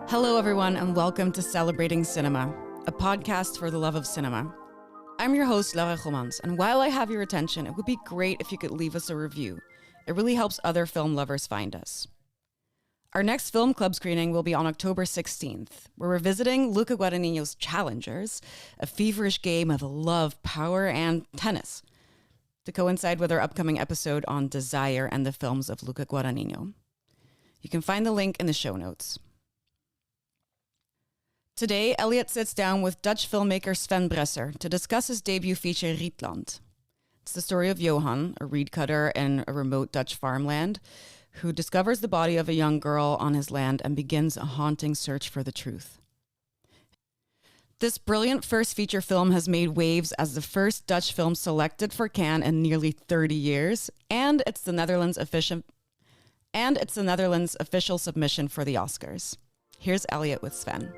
Hello, everyone, and welcome to Celebrating Cinema, a podcast for the love of cinema. I'm your host, Laura Gomans, and while I have your attention, it would be great if you could leave us a review. It really helps other film lovers find us. Our next film club screening will be on October 16th, where we're visiting Luca Guadagnino's Challengers, a feverish game of love, power, and tennis, to coincide with our upcoming episode on Desire and the films of Luca Guadagnino. You can find the link in the show notes. Today, Elliot sits down with Dutch filmmaker Sven Bresser to discuss his debut feature Rietland. It's the story of Johan, a reed cutter in a remote Dutch farmland, who discovers the body of a young girl on his land and begins a haunting search for the truth. This brilliant first feature film has made waves as the first Dutch film selected for Cannes in nearly 30 years, and it's the Netherlands' official submission for the Oscars. Here's Elliot with Sven.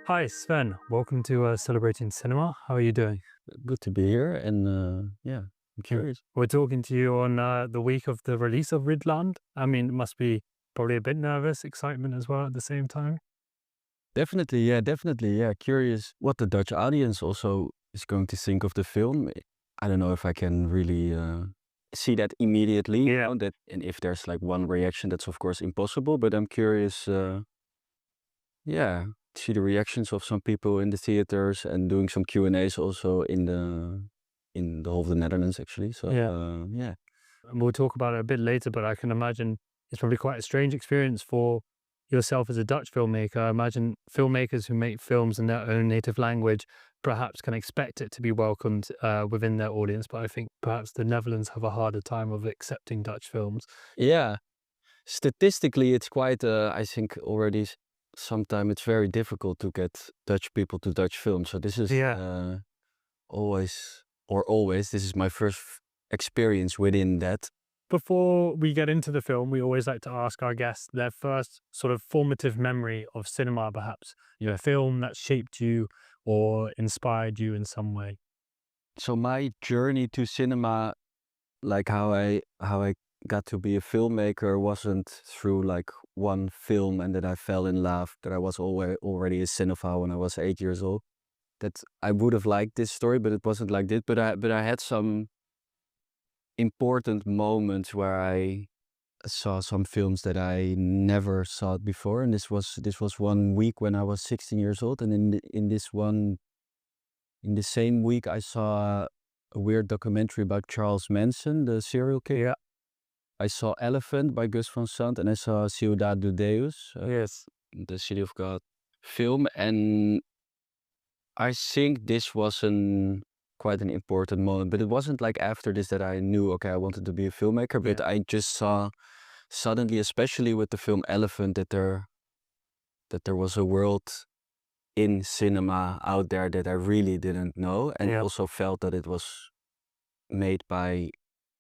Hi, Sven. Welcome to Celebrating Cinema. How are you doing? Good to be here, and I'm curious. We're talking to you on the week of the release of Rietland. I mean, it must be probably a bit nervous, excitement as well at the same time. Definitely. Curious what the Dutch audience also is going to think of the film. I don't know if I can really see that immediately. Yeah. And if there's like one reaction, that's of course impossible. But I'm curious. See the reactions of some people in the theaters and doing some Q&As also in the whole of the Netherlands actually. So And we'll talk about it a bit later, but I can imagine it's probably quite a strange experience for yourself as a Dutch filmmaker. I imagine filmmakers who make films in their own native language perhaps can expect it to be welcomed within their audience, but I think perhaps the Netherlands have a harder time of accepting Dutch films. Yeah, statistically it's quite I think already sometimes it's very difficult to get Dutch people to Dutch films. So this is always this is my first experience within that. Before we get into the film, we always like to ask our guests their first sort of formative memory of cinema, perhaps. A film that shaped you or inspired you in some way. So my journey to cinema, like how I got to be a filmmaker, wasn't through like one film and that I fell in love, that I was already a cinephile when I was 8 years old. That I would have liked this story, but it wasn't like this. But I had some important moments where I saw some films that I never saw before, and this was one week when I was 16 years old, and in the same week I saw a weird documentary about Charles Manson, the serial killer. Yeah. I saw Elephant by Gus Van Sant, and I saw Ciudad de Deus, the City of God film, and I think this was quite an important moment. But it wasn't like after this that I knew, okay, I wanted to be a filmmaker, but I just saw suddenly, especially with the film Elephant, that there was a world in cinema out there that I really didn't know, and also felt that it was made by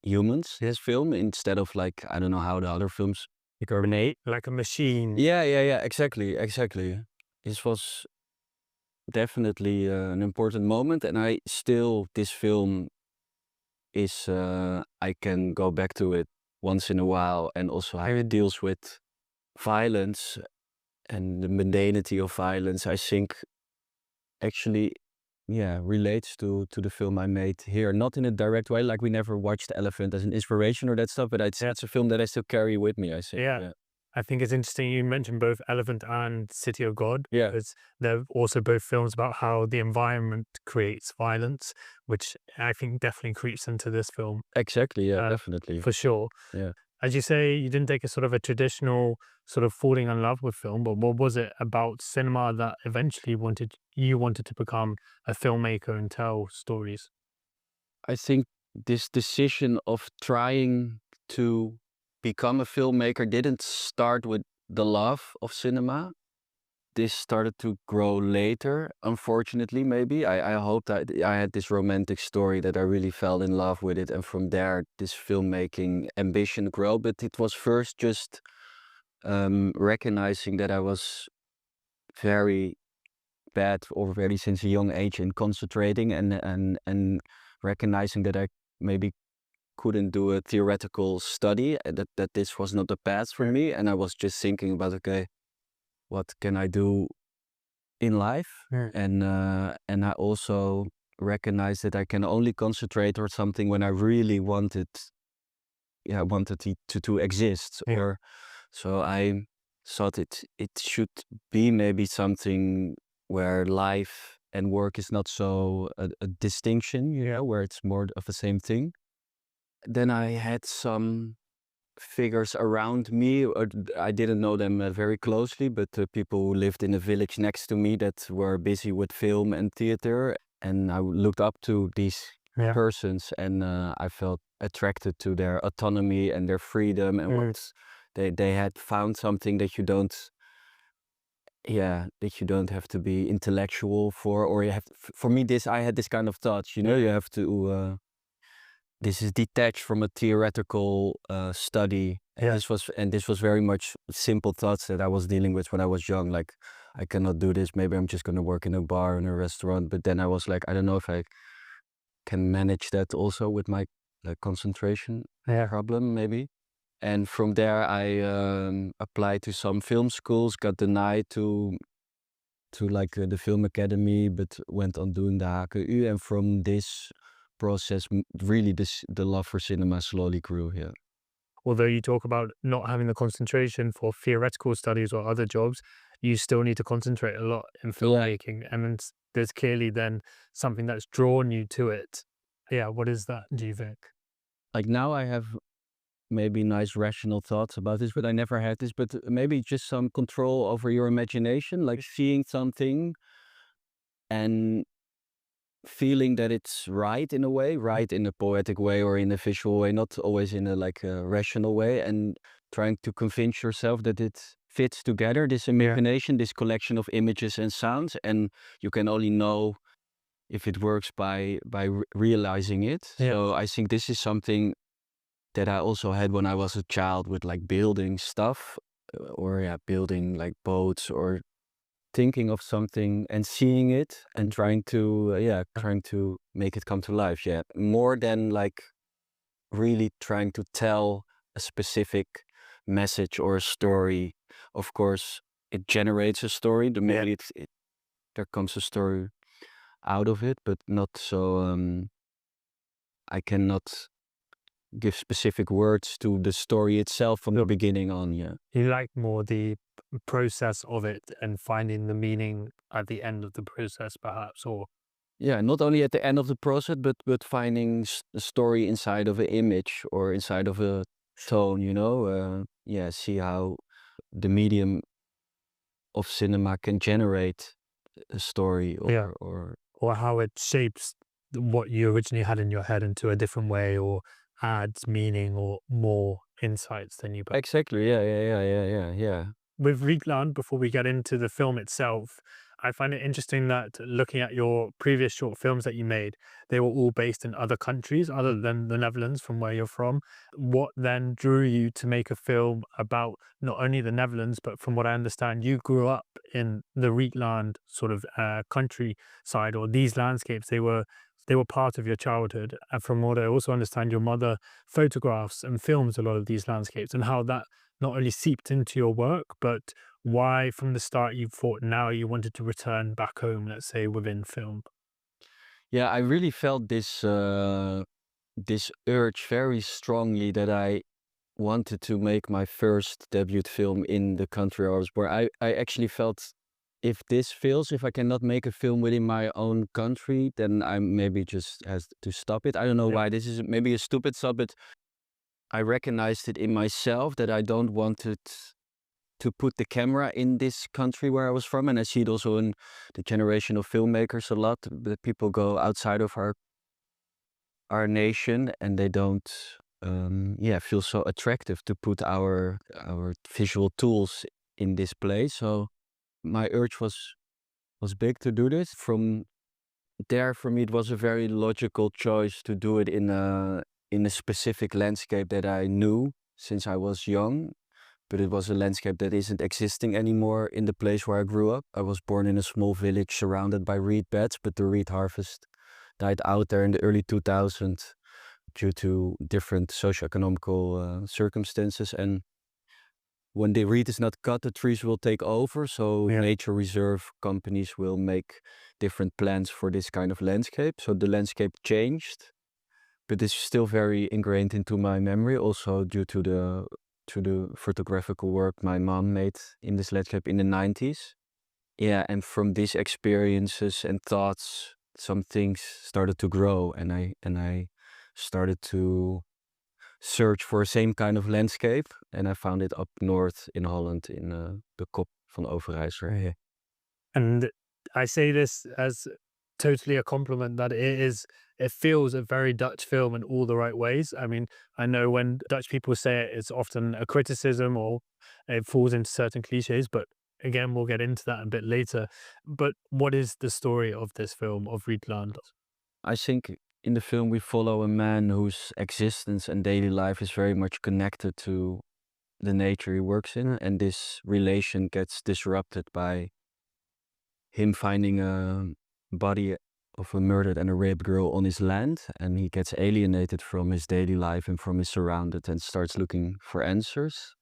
humans, his film, instead of like, I don't know how the other films are made, like a machine. Yeah, exactly. This was definitely an important moment, and this film is, I can go back to it once in a while, and also how it deals with violence and the mundanity of violence, I think actually relates to the film I made here. Not in a direct way, like we never watched Elephant as an inspiration or that stuff, but it's a film that I still carry with me, I think. Yeah. I think it's interesting you mentioned both Elephant and City of God. Yeah. Because they're also both films about how the environment creates violence, which I think definitely creeps into this film. Exactly, definitely. For sure. Yeah. As you say, you didn't take a sort of a traditional sort of falling in love with film, but what was it about cinema that eventually you wanted to become a filmmaker and tell stories? I think this decision of trying to become a filmmaker didn't start with the love of cinema. This started to grow later, unfortunately, maybe. I hoped that I had this romantic story that I really fell in love with it, and from there this filmmaking ambition grew. But it was first just recognizing that I was very bad already since a young age in concentrating, and recognizing that I maybe couldn't do a theoretical study, that this was not the path for me. And I was just thinking about, okay, what can I do in life? And I also recognized that I can only concentrate on something when I really wanted it to exist. Or so I thought it should be maybe something where life and work is not so a distinction, where it's more of the same thing. Then I had some figures around me. I didn't know them very closely, but people who lived in a village next to me that were busy with film and theater. And I looked up to these persons, and I felt attracted to their autonomy and their freedom, and what they had found something that you don't have to be intellectual for, or you have for me I had this kind of thoughts, you have to this is detached from a theoretical study. And this was very much simple thoughts that I was dealing with when I was young, like I cannot do this, maybe I'm just going to work in a bar, in a restaurant. But then I was like, I don't know if I can manage that also with my concentration problem, maybe. And from there I applied to some film schools, got denied to the film academy, but went on doing the HKU. And from this process, really the love for cinema slowly grew. Although you talk about not having the concentration for theoretical studies or other jobs, you still need to concentrate a lot in filmmaking. And there's clearly then something that's drawn you to it. Yeah, what is that, do you think? Like now I have maybe nice rational thoughts about this, but I never had this. But maybe just some control over your imagination, like seeing something and feeling that it's right in a way, right in a poetic way or in a visual way, not always in a rational way, and trying to convince yourself that it fits together, this imagination, this collection of images and sounds. And you can only know if it works by realizing it. So I think this is something that I also had when I was a child, with building stuff, or building boats, or thinking of something and seeing it and trying to make it come to life. More than really trying to tell a specific message or a story. Of course it generates a story, the minute there comes a story out of it, but not so I cannot give specific words to the story itself from the beginning on. You like more the process of it and finding the meaning at the end of the process, perhaps, or not only at the end of the process, but finding a story inside of an image or inside of a tone. See how the medium of cinema can generate a story, or how it shapes what you originally had in your head into a different way, or adds meaning or more insights than you. Exactly. Yeah. With Rietland, before we get into the film itself, I find it interesting that looking at your previous short films that you made, they were all based in other countries other than the Netherlands, from where you're from. What then drew you to make a film about not only the Netherlands, but from what I understand, you grew up in the Rietland sort of countryside, or these landscapes, they were part of your childhood. And from what I also understand, your mother photographs and films a lot of these landscapes, and how that not only seeped into your work, but why from the start you thought now you wanted to return back home, let's say, within film. I really felt this this urge very strongly, that I wanted to make my first debut film in the country I was born. I actually felt, if this fails, if I cannot make a film within my own country, then I maybe just has to stop it. I don't know why. This is maybe a stupid thought, but I recognized it in myself that I don't want it to put the camera in this country where I was from. And I see it also in the generation of filmmakers a lot, that people go outside of our nation, and they don't feel so attractive to put our visual tools in this place. So my urge was big to do this. From there, for me, it was a very logical choice to do it in a specific landscape that I knew since I was young, but it was a landscape that isn't existing anymore in the place where I grew up. I was born in a small village surrounded by reed beds, but the reed harvest died out there in the early 2000s due to different socioeconomical circumstances. And when the reed is not cut, the trees will take over. So nature reserve companies will make different plans for this kind of landscape. So the landscape changed, but it's still very ingrained into my memory, also due to the photographical work my mom made in this landscape in the 90s. Yeah, and from these experiences and thoughts, some things started to grow, and I started to search for the same kind of landscape, and I found it up north in Holland in the Kop van Overijssel. Yeah. And I say this as totally a compliment that it feels a very Dutch film in all the right ways. I mean, I know when Dutch people say it, it's often a criticism or it falls into certain cliches, but again, we'll get into that a bit later. But what is the story of this film, of Rietland? I think in the film we follow a man whose existence and daily life is very much connected to the nature he works in, and this relation gets disrupted by him finding a body of a murdered and a raped girl on his land, and he gets alienated from his daily life and from his surrounded and starts looking for answers.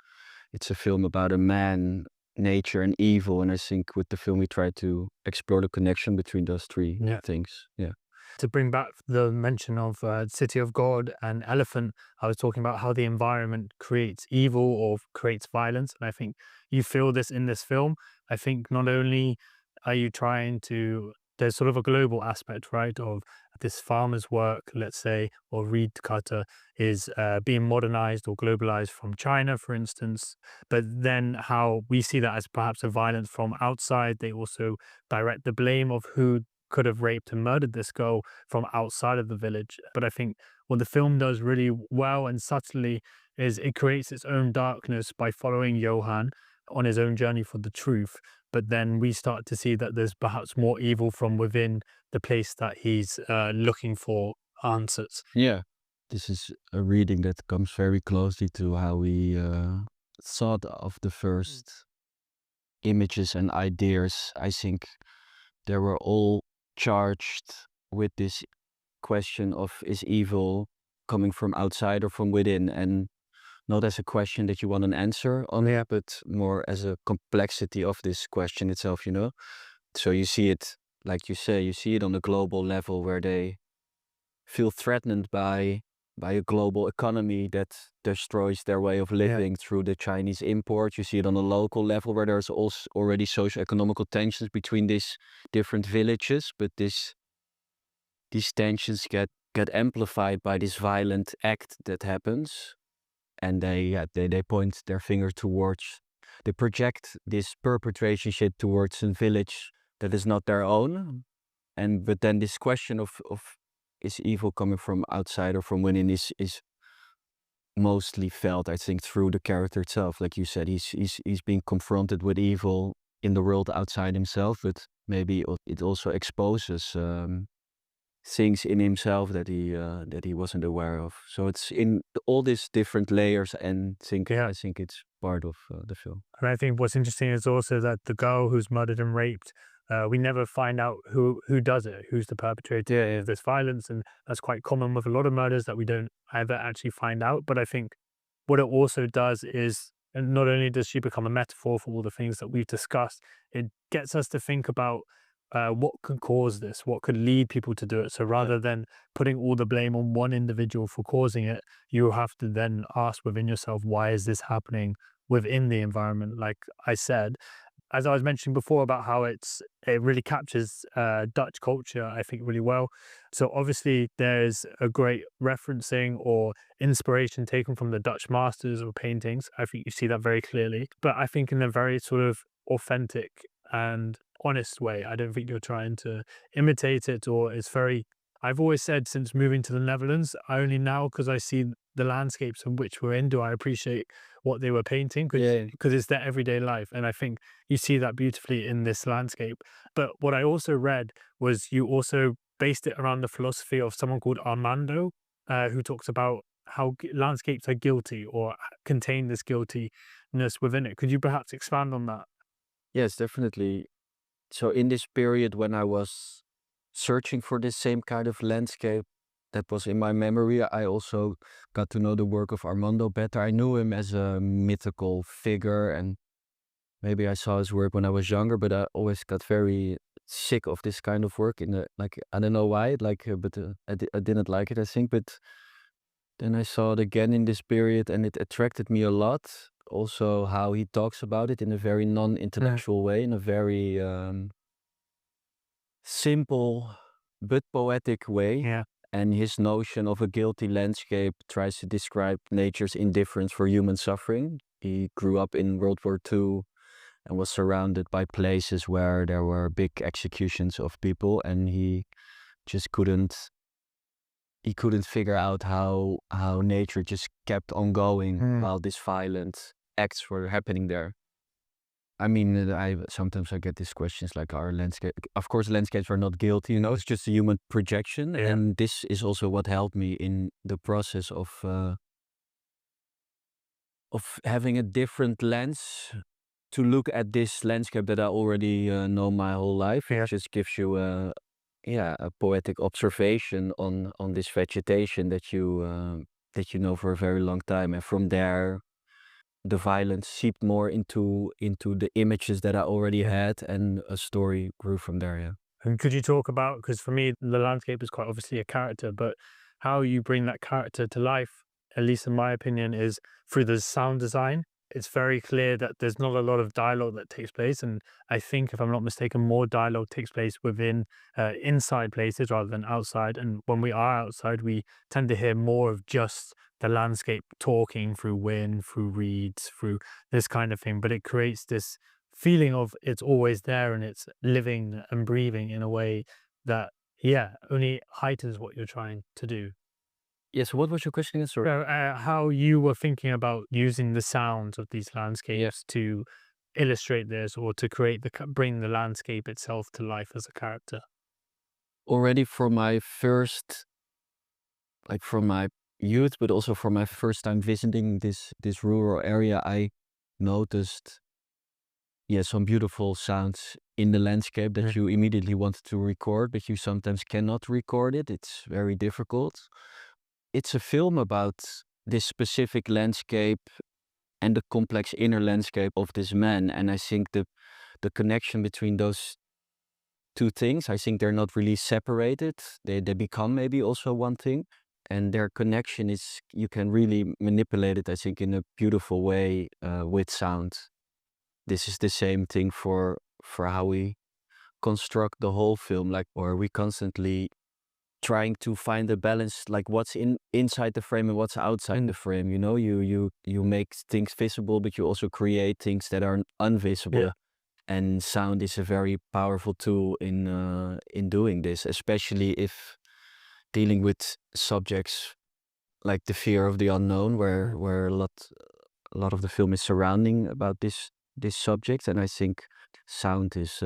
It's a film about a man, nature, and evil, and I think with the film we try to explore the connection between those three things. Yeah. To bring back the mention of City of God and Elephant, I was talking about how the environment creates evil or creates violence. And I think you feel this in this film. I think not only are you trying to, there's sort of a global aspect, right, of this farmer's work, let's say, or reed cutter is being modernized or globalized from China, for instance. But then how we see that as perhaps a violence from outside. They also direct the blame of who could have raped and murdered this girl from outside of the village. But I think what the film does really well and subtly is it creates its own darkness by following Johan on his own journey for the truth. But then we start to see that there's perhaps more evil from within the place that he's looking for answers. Yeah, this is a reading that comes very closely to how we thought of the first images and ideas. I think they were all charged with this question of, is evil coming from outside or from within? And not as a question that you want an answer on, but more as a complexity of this question itself, you know? So you see it, like you say, you see it on a global level where they feel threatened by a global economy that destroys their way of living through the Chinese import. You see it on a local level where there's also already socio-economical tensions between these different villages, but these tensions get amplified by this violent act that happens, and they point their finger towards, they project this perpetration shit towards a village that is not their own, but then this question of is evil coming from outside or from within is mostly felt, I think, through the character itself. Like you said, he's being confronted with evil in the world outside himself, but maybe it also exposes things in himself that he wasn't aware of. So it's in all these different layers, and I think it's part of the film. And I think what's interesting is also that the girl who's murdered and raped, we never find out who does it, who's the perpetrator of this violence. And that's quite common with a lot of murders, that we don't ever actually find out. But I think what it also does is, and not only does she become a metaphor for all the things that we've discussed, it gets us to think about what could cause this, what could lead people to do it. So rather than putting all the blame on one individual for causing it, you have to then ask within yourself, why is this happening within the environment? Like I said, as I was mentioning before about how it really captures Dutch culture, I think, really well. So obviously there's a great referencing or inspiration taken from the Dutch masters or paintings. I think you see that very clearly, but I think in a very sort of authentic and honest way. I don't think you're trying to imitate it, or it's very, I've always said since moving to the Netherlands, I only now, because I see the landscapes in which we're in, do I appreciate what they were painting, because it's their everyday life. And I think you see that beautifully in this landscape. But what I also read was you also based it around the philosophy of someone called Armando, who talks about how landscapes are guilty or contain this guiltiness within it. Could you perhaps expand on that? Yes, definitely. So in this period when I was searching for this same kind of landscape, that was in my memory. I also got to know the work of Armando better. I knew him as a mythical figure, and maybe I saw his work when I was younger, but I always got very sick of this kind of work. I don't know why, but I didn't like it, I think. But then I saw it again in this period, and it attracted me a lot. Also, how he talks about it in a very non-intellectual way, in a very simple but poetic way. Yeah. And his notion of a guilty landscape tries to describe nature's indifference for human suffering. He grew up in World War II and was surrounded by places where there were big executions of people, and he just couldn't figure out how nature just kept on going while these violent acts were happening there. I mean, I sometimes get these questions like, "Our landscape?" Of course, landscapes are not guilty. It's just a human projection, Yeah. and this is also what helped me in the process of having a different lens to look at this landscape that I already know my whole life. Yeah. It just gives you a poetic observation on this vegetation that you know for a very long time, and from there the violence seeped more into the images that I already had, and a story grew from there. Yeah. And could you talk about, because for me, the landscape is quite obviously a character, but how you bring that character to life, at least in my opinion, is through the sound design. It's very clear that there's not a lot of dialogue that takes place. And I think, if I'm not mistaken, more dialogue takes place within inside places rather than outside. And when we are outside, we tend to hear more of just the landscape talking through wind, through reeds, through this kind of thing. But it creates this feeling of it's always there and it's living and breathing in a way that, yeah, only heightens what you're trying to do. Yes. What was your question again? Sorry. So, how you were thinking about using the sounds of these landscapes to illustrate this, or to create bring the landscape itself to life as a character. Already from my first, like from my youth, but also from my first time visiting this rural area, I noticed some beautiful sounds in the landscape that you immediately wanted to record, but you sometimes cannot record it. It's very difficult. It's a film about this specific landscape and the complex inner landscape of this man. And I think the connection between those two things, I think they're not really separated. They become maybe also one thing. And their connection is, you can really manipulate it, I think, in a beautiful way with sound. This is the same thing for how we construct the whole film, or we constantly trying to find a balance, like what's inside the frame and what's outside the frame. You make things visible, but you also create things that are invisible. Yeah. And sound is a very powerful tool in doing this, especially if dealing with subjects like the fear of the unknown, where a lot of the film is surrounding about this subject. And I think sound is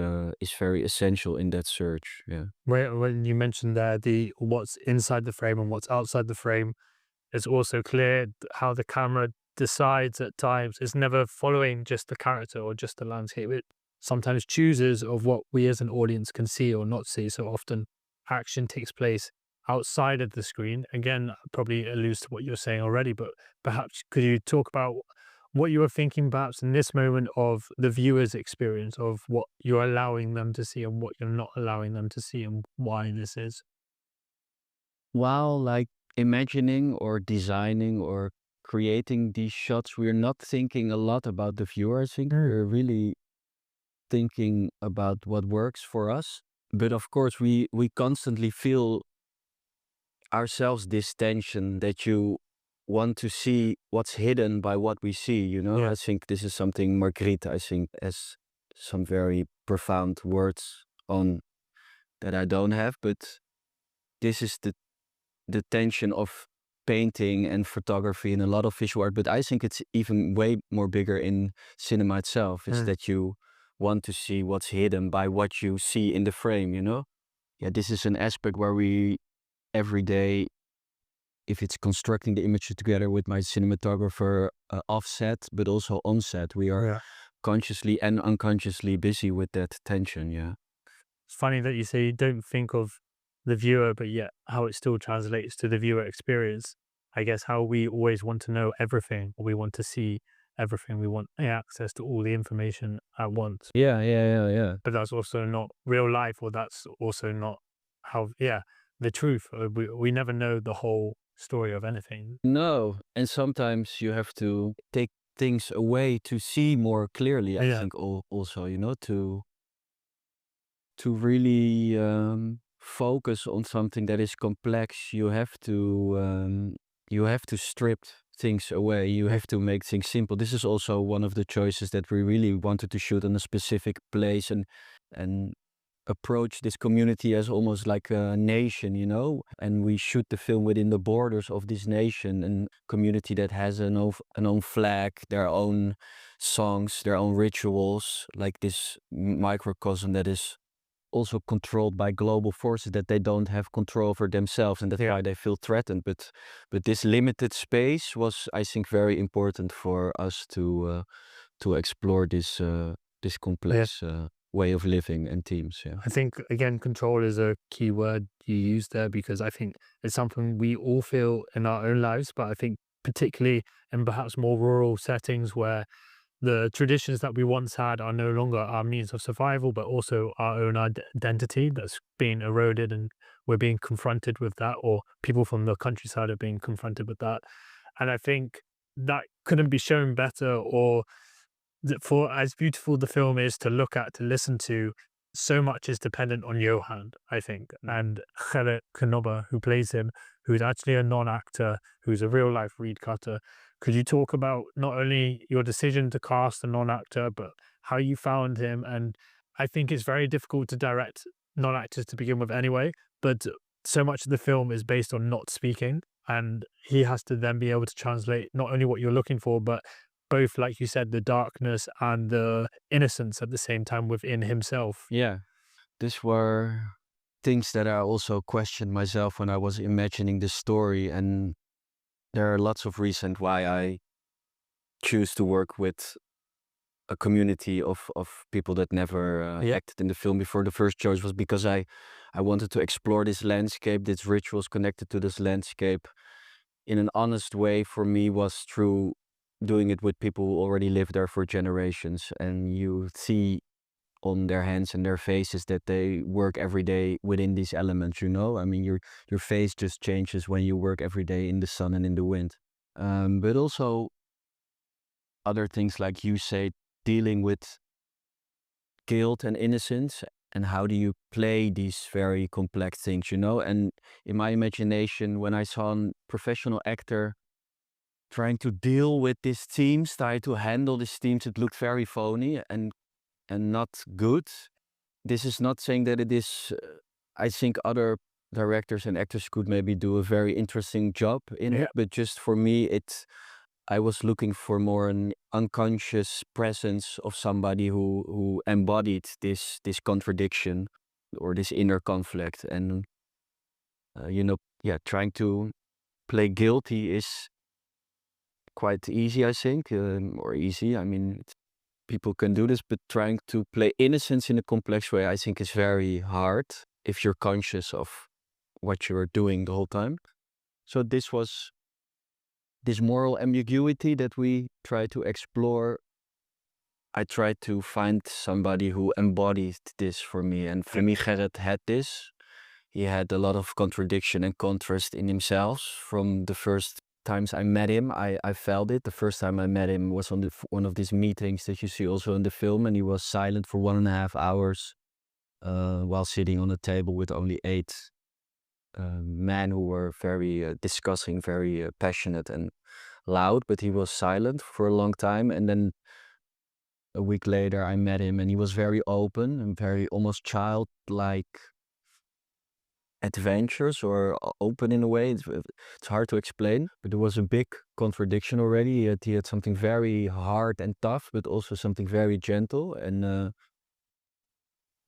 very essential in that search. Yeah. When you mentioned there the what's inside the frame and what's outside the frame, it's also clear how the camera decides at times. It's never following just the character or just the landscape. It sometimes chooses of what we as an audience can see or not see. So often action takes place outside of the screen. Again, probably alludes to what you're saying already, but perhaps could you talk about what you were thinking perhaps in this moment of the viewer's experience of what you're allowing them to see and what you're not allowing them to see, and why this is? While imagining or designing or creating these shots, we're not thinking a lot about the viewer. I think we're really thinking about what works for us. But of course, we constantly feel ourselves this tension that you want to see what's hidden by what we see. Yeah. I think this is something Marguerite, I think, has some very profound words on that I don't have. But this is the tension of painting and photography and a lot of visual art. But I think it's even way more bigger in cinema itself, is that you want to see what's hidden by what you see in the frame. Yeah, this is an aspect where we every day, if it's constructing the images together with my cinematographer offset, but also on set, we are consciously and unconsciously busy with that tension. Yeah. It's funny that you say you don't think of the viewer, but yet how it still translates to the viewer experience. I guess how we always want to know everything, or we want to see everything. We want access to all the information at once. Yeah. But that's also not real life, or that's also not how, the truth. We never know the whole story of anything. No, and sometimes you have to take things away to see more clearly. I Yeah. think also, to really focus on something that is complex, you have to strip things away. You have to make things simple. This is also one of the choices that we really wanted to shoot in a specific place and approach this community as almost like a nation, and we shoot the film within the borders of this nation and community that has an own flag, their own songs, their own rituals, like this microcosm that is also controlled by global forces that they don't have control over themselves, and that's why they feel threatened. But this limited space was, I think, very important for us to explore this complex way of living and themes. I think, again, control is a key word you use there, because I think it's something we all feel in our own lives, but I think particularly in perhaps more rural settings where the traditions that we once had are no longer our means of survival, but also our own identity that's being eroded, and we're being confronted with that, or people from the countryside are being confronted with that. And I think that couldn't be shown better, or for as beautiful the film is to look at, to listen to, so much is dependent on Johan, I think, and Gerrit Knobbe, who plays him, who's actually a non-actor, who's a real-life reed cutter. Could you talk about not only your decision to cast a non-actor, but how you found him? And I think it's very difficult to direct non-actors to begin with anyway, but so much of the film is based on not speaking, and he has to then be able to translate not only what you're looking for, but both, like you said, the darkness and the innocence at the same time within himself. Yeah, these were things that I also questioned myself when I was imagining the story, and there are lots of reasons why I choose to work with a community of people that never acted in the film before. The first choice was because I wanted to explore this landscape, these rituals connected to this landscape in an honest way. For me, was through doing it with people who already lived there for generations, and you see on their hands and their faces that they work every day within these elements. I mean, your face just changes when you work every day in the sun and in the wind. But also other things, like you say, dealing with guilt and innocence, and how do you play these very complex things, And in my imagination, when I saw a professional actor trying to deal with these themes, try to handle these themes, it looked very phony and not good. This is not saying that it is. I think other directors and actors could maybe do a very interesting job in it, but just for me, I was looking for more an unconscious presence of somebody who embodied this contradiction or this inner conflict, and trying to play guilty is quite easy, I think, or easy. I mean, people can do this, but trying to play innocence in a complex way, I think, is very hard if you're conscious of what you're doing the whole time. So this was this moral ambiguity that we try to explore. I tried to find somebody who embodied this for me, and for me, Gerrit had this. He had a lot of contradiction and contrast in himself. From the first times I met him, I felt it. The first time I met him was on one of these meetings that you see also in the film, and he was silent for 1.5 hours while sitting on a table with only 8 men who were very discussing, very passionate and loud, but he was silent for a long time. And then a week later I met him, and he was very open and very almost childlike adventures, or open in a way. It's hard to explain, but there was a big contradiction already. He had something very hard and tough, but also something very gentle, and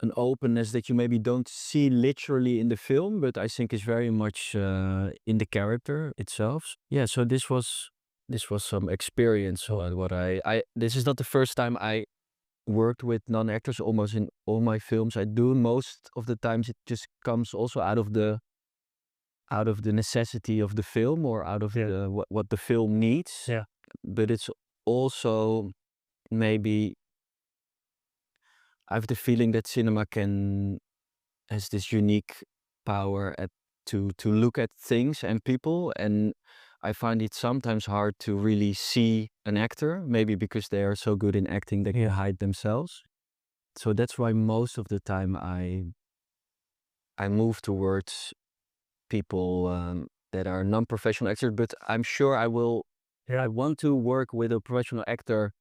an openness that you maybe don't see literally in the film, but I think is very much in the character itself. Yeah, so this was some experience. What I this is not the first time I worked with non-actors almost in all my films I do. Most of the times it just comes also out of the necessity of the film, or out of the what the film needs. Yeah. But it's also maybe I have the feeling that cinema has this unique power to look at things and people, and I find it sometimes hard to really see an actor, maybe because they are so good in acting they can hide themselves. So that's why most of the time I move towards people that are non-professional actors, but I'm sure I want to work with a professional actor,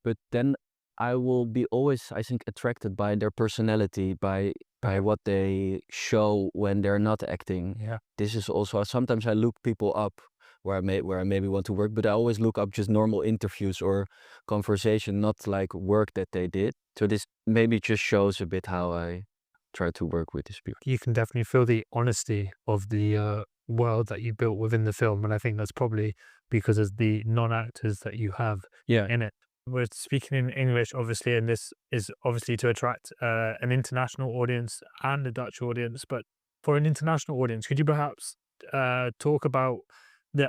but then I will be always, I think, attracted by their personality, by what they show when they're not acting. Yeah. This is also, sometimes I look people up where I maybe want to work, but I always look up just normal interviews or conversation, not like work that they did. So this maybe just shows a bit how I try to work with these people. You can definitely feel the honesty of the world that you built within the film, and I think that's probably because of the non-actors that you have in it. We're speaking in English, obviously, and this is obviously to attract an international audience and a Dutch audience. But for an international audience, could you perhaps talk about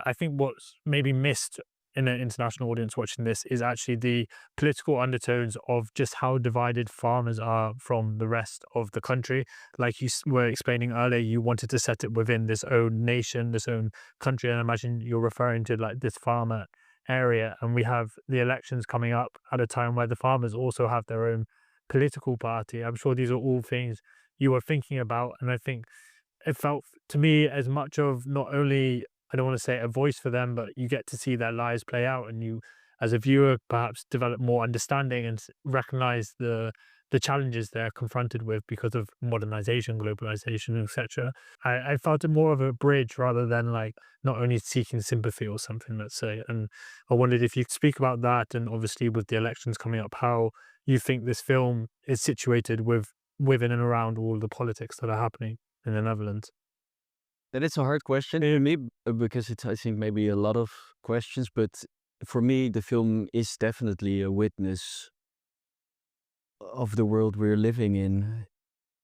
I think what's maybe missed in an international audience watching this is actually the political undertones of just how divided farmers are from the rest of the country. Like you were explaining earlier, you wanted to set it within this own nation, this own country, and I imagine you're referring to like this farmer area, and we have the elections coming up at a time where the farmers also have their own political party. I'm sure these are all things you were thinking about, and I think it felt to me as much of not only, I don't want to say a voice for them, but you get to see their lives play out, and you as a viewer perhaps develop more understanding and recognize the challenges they're confronted with because of modernization, globalization, etc. I felt it more of a bridge rather than like not only seeking sympathy or something, let's say. And I wondered if you could speak about that, and obviously with the elections coming up, how you think this film is situated within and around all the politics that are happening in the Netherlands. That is a hard question to me because it's, I think, maybe a lot of questions, but for me, the film is definitely a witness of the world we're living in.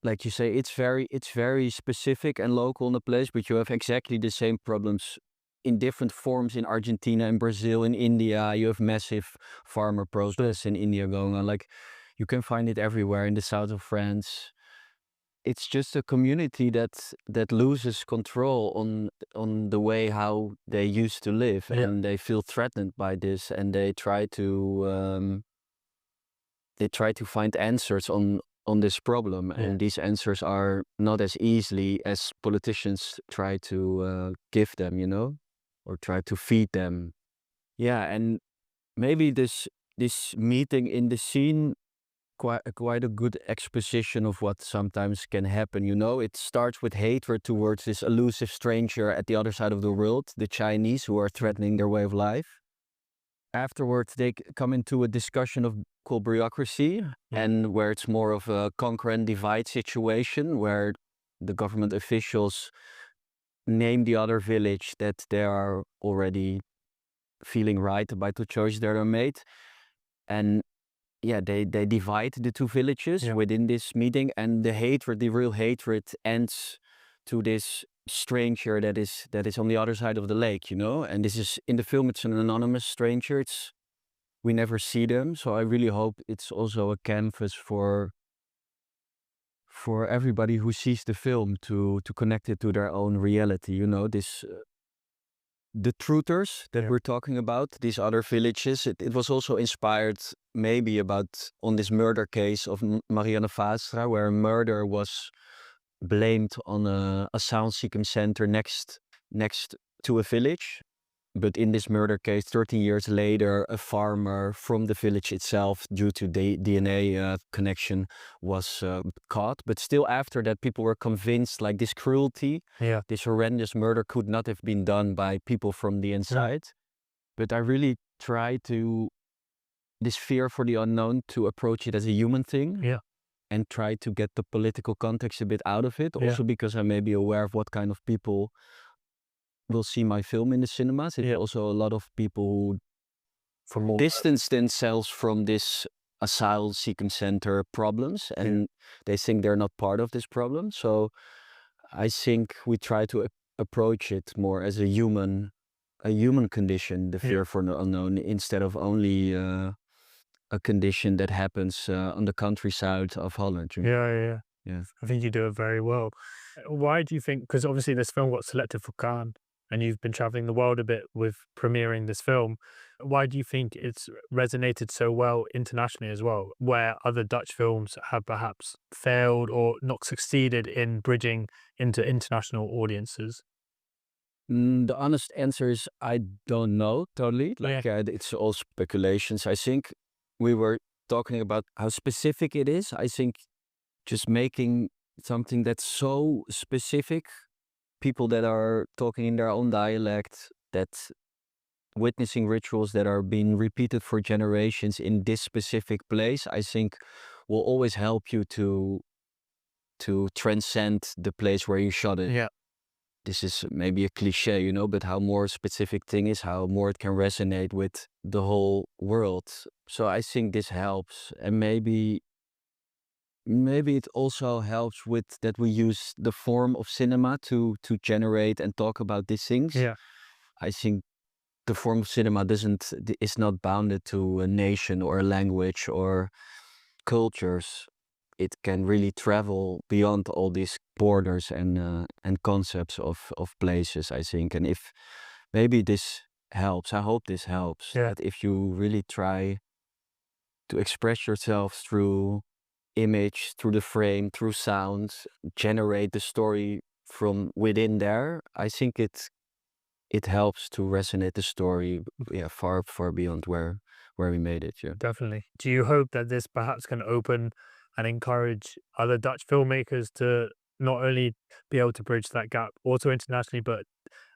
Like you say, it's very specific and local in the place, but you have exactly the same problems in different forms in Argentina, in Brazil, in India. You have massive farmer protests in India going on. Like you can find it everywhere in the south of France. It's just a community that loses control on the way how they used to live, and they feel threatened by this, and they try to find answers on this problem, and these answers are not as easily as politicians try to give them, or try to feed them. Yeah, and maybe this meeting in the scene quite a good exposition of what sometimes can happen. It starts with hatred towards this elusive stranger at the other side of the world, the Chinese, who are threatening their way of life. Afterwards, they come into a discussion of called bureaucracy, and where it's more of a conquer and divide situation, where the government officials name the other village that they are already feeling right about the choice that are made, and they divide the two villages within this meeting, and the real hatred ends to this stranger that is on the other side of the lake, and this is, in the film, it's an anonymous stranger. We never see them, so I really hope it's also a canvas for everybody who sees the film to connect it to their own reality, this the truthers that we're talking about, these other villages. It was also inspired maybe on this murder case of Marianne Vaatstra, where murder was blamed on a asylum seeking center next to a village. But in this murder case, 13 years later, a farmer from the village itself, due to the DNA connection, was caught. But still after that, people were convinced like this cruelty, this horrendous murder could not have been done by people from the inside. But I really try this fear for the unknown, to approach it as a human thing. And try to get the political context a bit out of it. Also because I may be aware of what kind of people will see my film in the cinemas. It's also a lot of people who distance themselves from this asylum seeking center problems, and they think they're not part of this problem. So I think we try to approach it more as a human condition, the fear for the unknown, instead of only a condition that happens on the countryside of Holland. Yeah. I think you do it very well. Why do you think, because obviously this film got selected for Cannes and you've been traveling the world a bit with premiering this film, why do you think it's resonated so well internationally as well, where other Dutch films have perhaps failed or not succeeded in bridging into international audiences? The honest answer is I don't know totally. It's all speculations. I think we were talking about how specific it is. I think just making something that's so specific, people that are talking in their own dialect, that witnessing rituals that are being repeated for generations in this specific place, I think will always help you to transcend the place where you shot it. Yeah. This is maybe a cliche, but how more specific thing is, how more it can resonate with the whole world. So I think this helps. And maybe it also helps with that we use the form of cinema to generate and talk about these things. Yeah. I think the form of cinema is not bounded to a nation or a language or cultures. It can really travel beyond all these borders and concepts of places, I think. And if maybe this helps, I hope this helps. Yeah. That if you really try to express yourself through image, through the frame, through sound, generate the story from within there, I think it helps to resonate the story far beyond where we made it. Yeah. Definitely. Do you hope that this perhaps can open and encourage other Dutch filmmakers to not only be able to bridge that gap also internationally, but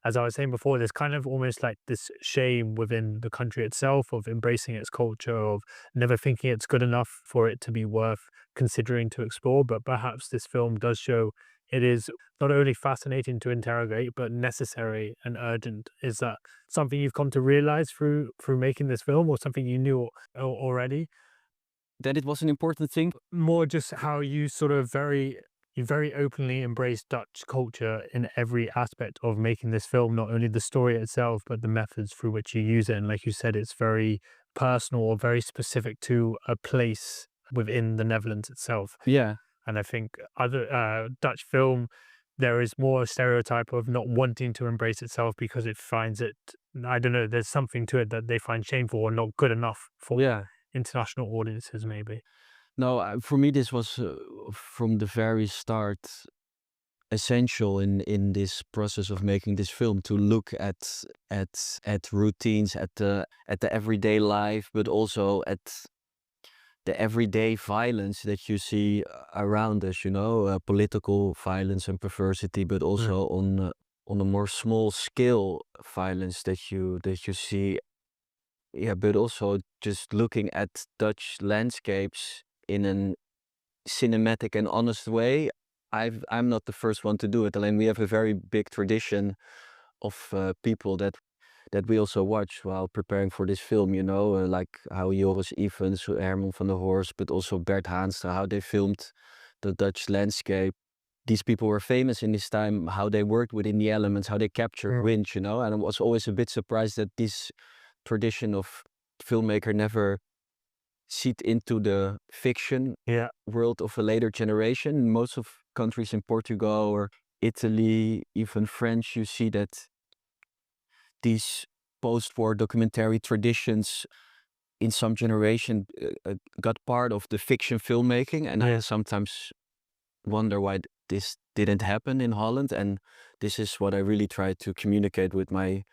as I was saying before, there's kind of almost like this shame within the country itself of embracing its culture, of never thinking it's good enough for it to be worth considering to explore. But perhaps this film does show it is not only fascinating to interrogate, but necessary and urgent. Is that something you've come to realize through making this film, or something you knew already? That it was an important thing. More just how you sort of you very openly embrace Dutch culture in every aspect of making this film, not only the story itself, but the methods through which you use it. And like you said, it's very personal or very specific to a place within the Netherlands itself. Yeah. And I think other Dutch film, there is more a stereotype of not wanting to embrace itself because it finds it, I don't know, there's something to it that they find shameful or not good enough for international audiences, maybe. No, for me, this was from the very start essential in this process of making this film, to look at routines, at the everyday life, but also at the everyday violence that you see around us. Political violence and perversity, but also on a more small scale violence that you see. Yeah, but also just looking at Dutch landscapes in a cinematic and honest way. I'm not the first one to do it. And we have a very big tradition of people that we also watch while preparing for this film, like how Joris Ivens, Herman van der Horst, but also Bert Haanstra, how they filmed the Dutch landscape. These people were famous in this time, how they worked within the elements, how they captured wind, and I was always a bit surprised that this tradition of filmmaker never seep into the fiction world of a later generation. In most of countries in Portugal or Italy, even French, you see that these post-war documentary traditions in some generation got part of the fiction filmmaking, and I sometimes wonder why this didn't happen in Holland. And this is what I really try to communicate with my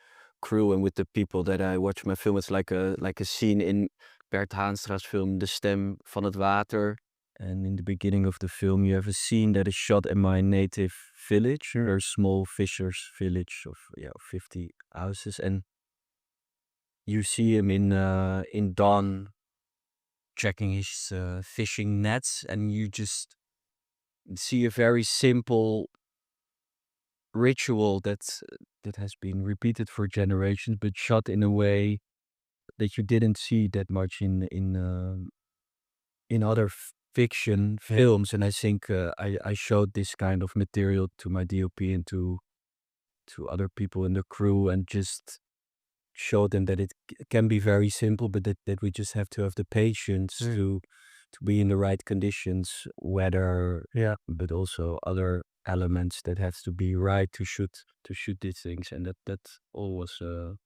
crew and with the people that I watch my film. It's like a scene in Bert Haanstra's film De Stem van het Water. And in the beginning of the film, you have a scene that is shot in my native village, a very small fishers village of 50 houses, and you see him in dawn checking his fishing nets, and you just see a very simple ritual that has been repeated for generations, but shot in a way that you didn't see that much in in other fiction films, and I think I showed this kind of material to my DOP and to other people in the crew, and just showed them that it can be very simple, but that we just have to have the patience to be in the right conditions, weather, but also other elements that has to be right to shoot these things, and that all was a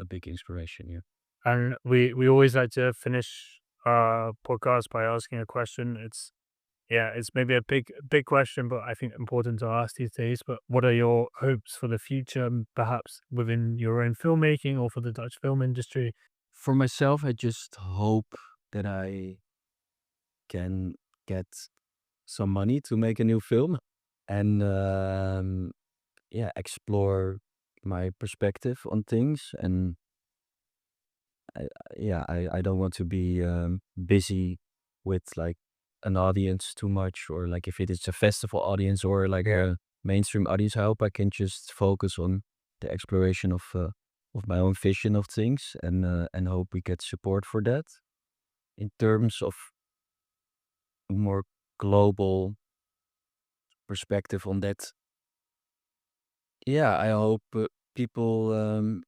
big inspiration. Yeah. And we always like to finish our podcast by asking a question. It's maybe a big question, but I think important to ask these days. But what are your hopes for the future, perhaps within your own filmmaking or for the Dutch film industry? For myself, I just hope that I can get some money to make a new film, and explore my perspective on things. And I don't want to be busy with like an audience too much, or like if it is a festival audience or like a mainstream audience. I hope I can just focus on the exploration of my own vision of things, and hope we get support for that. In terms of a more global perspective on that, I hope people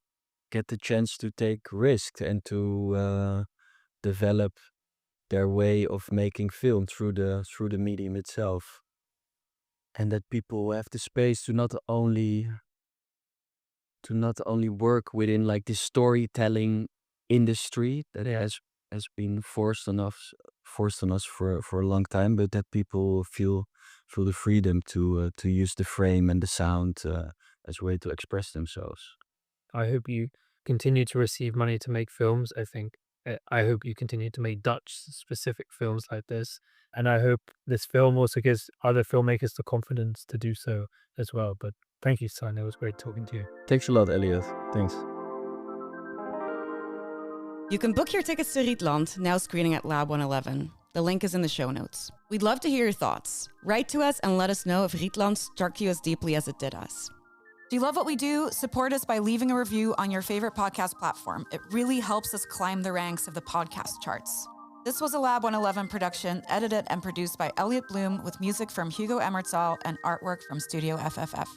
get the chance to take risks and to develop their way of making film through the medium itself, and that people have the space to not only work within like the storytelling industry that has been forced on us for a long time, but that people feel the freedom to use the frame and the sound as a way to express themselves. I hope you continue to receive money to make films. I hope you continue to make Dutch specific films like this. And I hope this film also gives other filmmakers the confidence to do so as well. But thank you, Sven. It was great talking to you. Thanks a lot, Elliot. Thanks. You can book your tickets to Rietland, now screening at Lab 111. The link is in the show notes. We'd love to hear your thoughts. Write to us and let us know if Rietland struck you as deeply as it did us. Do you love what we do? Support us by leaving a review on your favorite podcast platform. It really helps us climb the ranks of the podcast charts. This was a Lab 111 production, edited and produced by Elliot Bloom, with music from Hugo Emmertsal and artwork from Studio FFF.